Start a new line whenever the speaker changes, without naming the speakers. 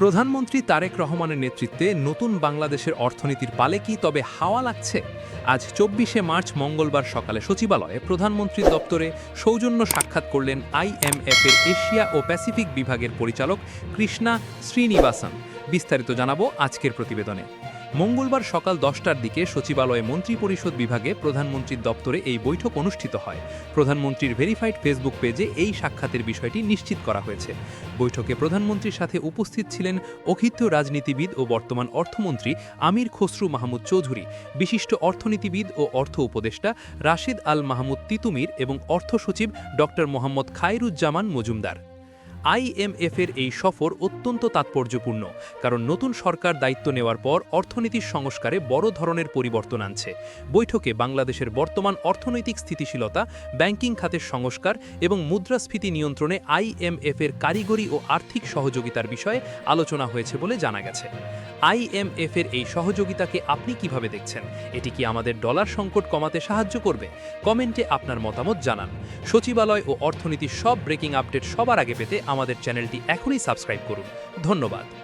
প্রধানমন্ত্রী তারেক রহমানের নেতৃত্বে নতুন বাংলাদেশের অর্থনীতির পালে কি তবে হাওয়া লাগছে? আজ ২৪শে মার্চ মঙ্গলবার সকালে সচিবালয়ে প্রধানমন্ত্রীর দপ্তরে সৌজন্য সাক্ষাৎ করলেন আইএমএফের এশিয়া ও প্যাসিফিক বিভাগের পরিচালক কৃষ্ণা শ্রীনিবাসন। বিস্তারিত জানাবো আজকের প্রতিবেদনে। মঙ্গলবার সকাল ১০টার দিকে সচিবালয়ে মন্ত্রিপরিষদ বিভাগে প্রধানমন্ত্রীর দপ্তরে এই বৈঠক অনুষ্ঠিত হয়। প্রধানমন্ত্রীর ভেরিফাইড ফেসবুক পেজে এই সাক্ষাতের বিষয়টি নিশ্চিত করা হয়েছে। বৈঠকে প্রধানমন্ত্রীর সাথে উপস্থিত ছিলেন অখিত্য রাজনীতিবিদ ও বর্তমান অর্থমন্ত্রী আমির খসরু মাহমুদ চৌধুরী, বিশিষ্ট অর্থনীতিবিদ ও অর্থ উপদেষ্টা রাশেদ আল মাহমুদ তিতুমির এবং অর্থ সচিব ডক্টর মোহাম্মদ খায়রুজ্জামান মজুমদার। আইএমএফের এই সফর অত্যন্ত তাৎপর্যপূর্ণ, কারণ নতুন সরকার দায়িত্ব নেওয়ার পর অর্থনীতির সংস্কারে বড় ধরনের পরিবর্তন আনছে। বৈঠকে বাংলাদেশের বর্তমান অর্থনৈতিক স্থিতিশীলতা, ব্যাংকিং খাতের সংস্কার এবং মুদ্রাস্ফীতি নিয়ন্ত্রণে আইএমএফের কারিগরি ও আর্থিক সহযোগিতার বিষয়ে আলোচনা হয়েছে বলে জানা গেছে। আইএমএফের এই সহযোগিতাকে আপনি কিভাবে দেখছেন? এটি কি আমাদের ডলার সংকট কমাতে সাহায্য করবে? কমেন্টে আপনার মতামত জানান। সচিবালয় ও অর্থনীতির সব ব্রেকিং আপডেট সবার আগে পেতে আমাদের চ্যানেলটি এখনই সাবস্ক্রাইব করুন। ধন্যবাদ।